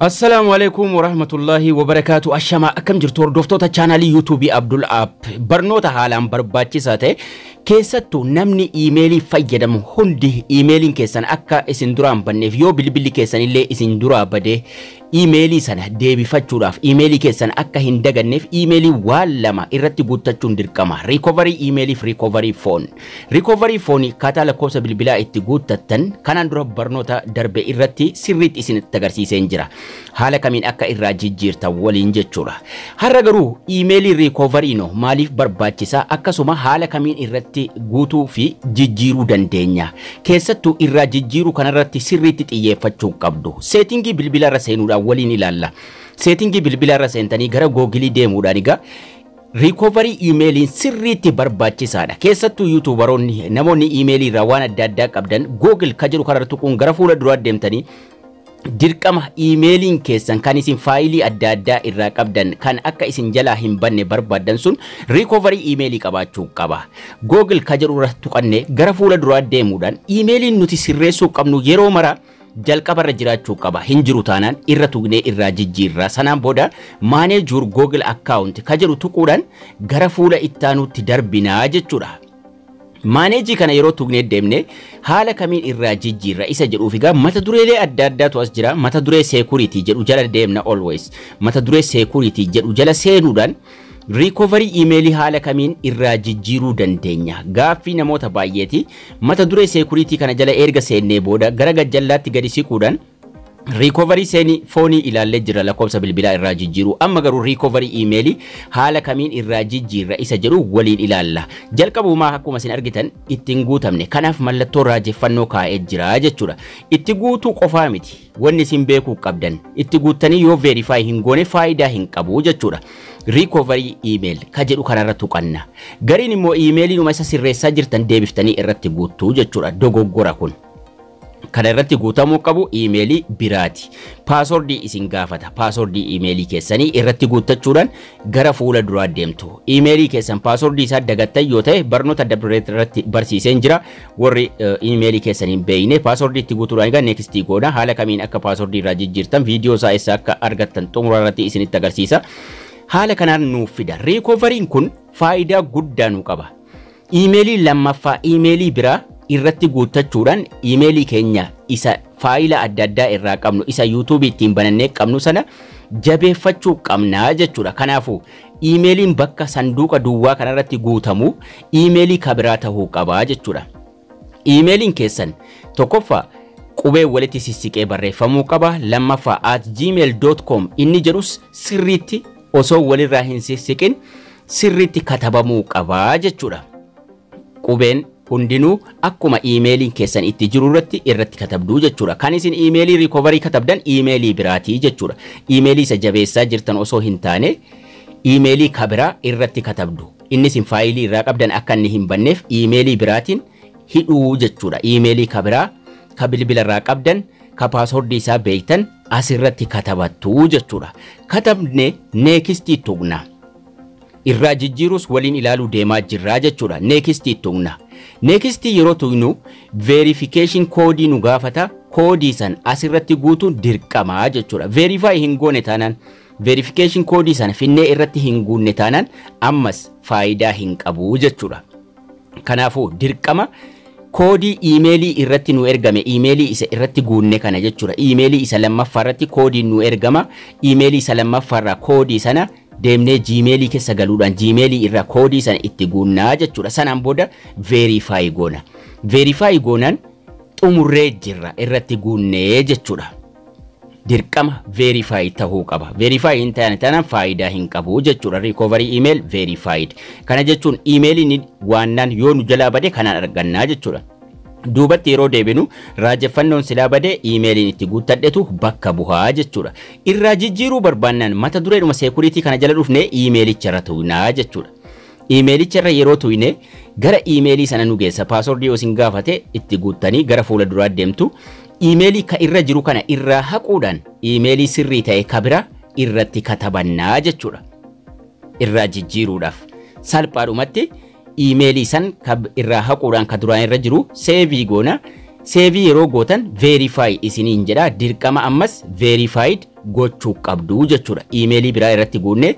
Assalamualaikum warahmatullahi wabarakatuh. Ashama akkam jirtu hordoftoota chaanalii YouTube Abdul App. Barnoota haalaan barbaachisaa ta'e keessattuu namni emailii fayyadamu hundi emailiin keessan akka isin duraan banneef yoo bilbilli keessan illee isin duraa badee emailii sana deebifachuudhaaf emailii keessan akka hin daganneef emailii waan lama irratti guuttachuun dirqama. Recovery emailii fi recovery phone. Recovery phone kaataa lakkoofsa bilbilaa itti guuttattan kanaan dura barnoota darbe irratti sirriitti isinitti agarsiiseen jira. Haala kamiin akka irraa jijjiirtan waliin jechuudha. Har'a garuu emailii recovery no maaliif barbaachisaa akkasuma haala kamiin irratti guutuu fi jijjiiruu dandeenya. Keessattuu irraa jijjiiruu kanarratti sirriitti xiyyeeffachuu qabdu. Seetingii bilbilaa irra seenuudhaan waliin ilaalla. Seetingii bilbilaa irra seentanii gara Google deemuudhaan egaa recovery emailiin sirriitti barbaachisaadha. Keessattuu YouTuberoonni namoonni emailii irraa waan adda addaa qabdan Google ka jedhu kanarratti tuquun gara fuula duraa deemtanii dirqama emailiin keessan kan isin faayilii adda addaa irraa qabdan kan akka isin jalaa hin banne barbaadan sun recovery emailii qabaachuu qaba. Google ka jedhu irratti tuqannee gara fuula duraa deemuudhaan emailiin nuti sirreessuu qabnu yeroo mara jalqaba irra jiraachuu qaba. Hin jiru taanaan irra tuqnee irraa jijjiirra. Sanaan booda manage your Google account ka jedhu tuquudhaan gara fuula ittaanuutti darbinaa jechuudha. Manage kana yeroo tuqnee deemne haala kamiin irraa jijjiirra isa jedhuuf egaa mata dureelee adda addaatu as jira. Mata duree security jedhu jala deemna always. Mata duree security jedhu jala seenuudhaan recovery emailii haala kamiin irraa jijjiiruu dandeenya. Gaaffii namoota baay'eeti. Mata duree security kana jala erga seennee booda gara gajjallaatti gadi siquudhaan recovery seeni foonii ilaallee jira lakkoofsa bilbilaa irraa jijjiiruu. Amma garuu recovery emailii haala kamiin irraa jijjiirra isa jedhu waliin ilaalla. Jalqabumaa akkuma isin argitan ittiin guutamne kanaaf mallattoo raajeffannoo kaa'ee jira jechuudha. Itti guutuu qofaa miti wanni isin beekuu qabdan itti guuttanii yoo verify hin goone faayidaa hin qabu jechuudha. Recovery email ka jedhu kanarra tuqanna. Gariin immoo emailiinuma isa sirreessaa jirtan deebiftanii irratti guuttuu jechuudha. Dogoggora kun. Kana irratti guutamuu qabu emailii biraati. Passwordii isin gaafata. Passwordii emailii keessanii irratti guuttachuudhaan gara fuula duraa deemtu. Emailii keessan passwordii isaa dagattan yoo ta'e barnoota irratti barsiiseen jira. Warri emailii keessaniin beeyne passwordii itti guutuudhaan egaa next goona. Haala kamiin akka passwordii irraa jijjiirtan viidiyoo isaa eessa akka argattan xumura irratti isinitti agarsiisa. Haala kanaan nuuf fida. Recovery'n kun faayidaa guddaa nu qaba. Emailii lammaffaa emailii biraa irratti guuttachuudhaan emailii keenya isa faayila adda addaa irraa qabnu isa YouTube ittiin banannee qabnu sana jabeeffachuu qabnaa jechuudha. Kanaafuu emailiin bakka sanduuqa duwwaa kanarratti guutamu emailii kabiraa ta'uu qabaa jechuudha. Emailiin keessan tokkoffaa qubee walitti sissiqee barreeffamuu qaba. Lammaffaa @gmail.com inni jedhus sirriitti osoo walirraa hin sissiqin sirriitti katabamuu qabaa jechuudha. Qubeen hundinuu akkuma emailiin keessan itti jiru irratti katabduu jechuudha. Kan isin emailii recovery katabdan emailii biraatii jechuudha. Emailii isa jabeessaa jirtan osoo hin taane emailii kabiraa irratti katabdu. Inni isin faayilii irraa qabdan akka inni hin banneef emailii biraatiin hidhuu jechuudha. Emailii kabiraa ka bilbila irraa qabdan ka passwordii isaa beektan asirratti katabattuu jechuudha. Katabne next tuqna. Irraa jijjiirus waliin ilaaluu deemaa jirraa jechuudha. Next tuqna. Next yeroo tuqnu verification code nu gaafata. Code san asirratti guutuun dirqamaa jechuudha. Verify hin goone taanaan verification code san finnee irratti hin guunne taanaan ammas faayidaa hin qabu jechuudha. Kanaafuu dirqama koodii emailii irratti nu ergame emailii isa irratti guunne kana jechuudha. Emailii isa lammaffaa irratti koodii nu ergama. Emailii isa lammaffaa irraa koodii sana deemnee Gmailii keessa galuudhaan Gmailii irraa koodii sana itti guunnaa jechuudha. Sanaan booda verify goona. Verify goonaan xumurree jirra irratti guunnee jechuudha. Dirqama verify ta'uu qaba. Verify hin taane taanaan faayidaa hin qabu jechuudha. Recovery email verified. Kana jechuun emailiin waannaan yoo nu jalaa bade kanaan argannaa jechuudha. Duubatti yeroo deebinu raajeffannoon silaa badee emailiin itti guuttadhetu bakka bu'aa jechuudha. Irraa jijjiiruu barbaannaan mata dureedhuma security kana jala dhufnee emailicha irra tuqnaa jechuudha. Emailicha irra yeroo tuqne gara emailii sana nu geessa. Passwordii yoo isin gaafate itti guuttanii gara fuula duraa deemtu. Emailii ka irra jiru kana irraa haquudhaan emailii sirrii ta'e kabira irratti katabannaa jechuudha. Irraa jijjiiruudhaaf salphaadhumatti emailii san irraa haquudhaan ka duraan irra jiru save goona. Save yeroo gootan verify isiniin jedha. Dirqama ammas verified gochuu qabdu jechuudha. Iimeelii biraa irratti guunne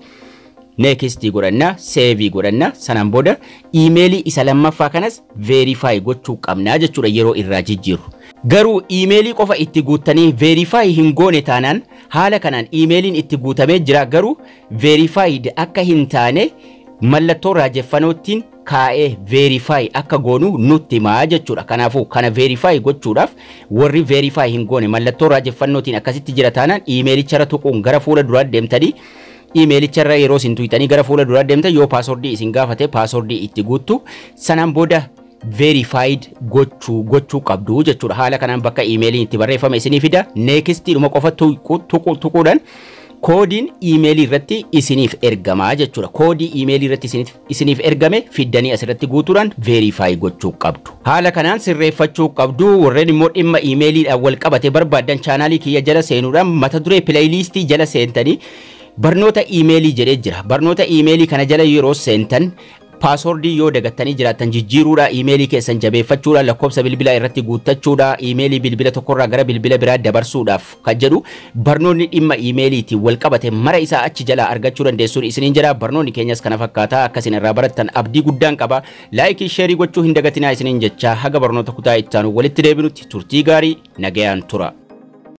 next godhanna, save godhanna, sanaan booda iimeelii isa lammaffaa kanas verify gochuu qabna jechuudha yeroo irraa jijjiirru. Garuu iimeelii qofa itti guutanii verify hin goone taanaan haala kanaan iimeeliin itti guutamee jira garuu verified akka hin taane mallattoo raajeffannootiin kaa'ee verify akka goonu nutti himaa jechuudha. Kanaafuu kana verify gochuudhaaf warri verify hin goone mallattoo raajeffannootiin akkasitti jira taanaan iimeelicharra tuquun gara fuula duraa deemtanii iimeelicharra yeroo isin tuqxanii gara fuula duraa deemtan yoo paaswordii isin gaafate paaswordii itti guuttu sanaan booda verified gochuu qabdu jechuudha. Haala kanaan bakka iimeeliin itti barreeffame isinii fida. Next dhuma qofa tuquudhaan koodiin iimeelii irratti isiniif ergamaa jechuudha. Koodii iimeelii irratti isiniif ergame fiddanii asirratti guutuudhaan verify gochuu qabdu. Haala kanaan sirreeffachuu qabdu. Warreen immoo dhimma iimeeliidhaan wal qabate barbaadan chaanaalii kiyya jala seenuudhaan mata duree pileeylistii jala seentanii barnoota iimeelii jedhee jira. Barnoota iimeelii kana jala yeroo seentan paaswordii yoo dagattanii jiraattan jijjiiruudha, iimeelii keessan jabeeffachuudha, lakkoofsa bilbilaa irratti guuttachuudha, iimeelii bilbila tokkorraa gara bilbila biraa dabarsuudhaaf kan jedhu barnoonni dhimma iimeeliitiin wal qabate mara isaa achi jalaa argachuu dandeessuun isiniin jira. Barnoonni keenyas kana fakkaataa akkasin irraa barattan abdii guddaan qaba. Laayikii sheerii gochuu hin dagatinaa isiniin jecha haga barnoota kutaa ittaanu walitti deebinutti turtii gaarii nagayaan tura.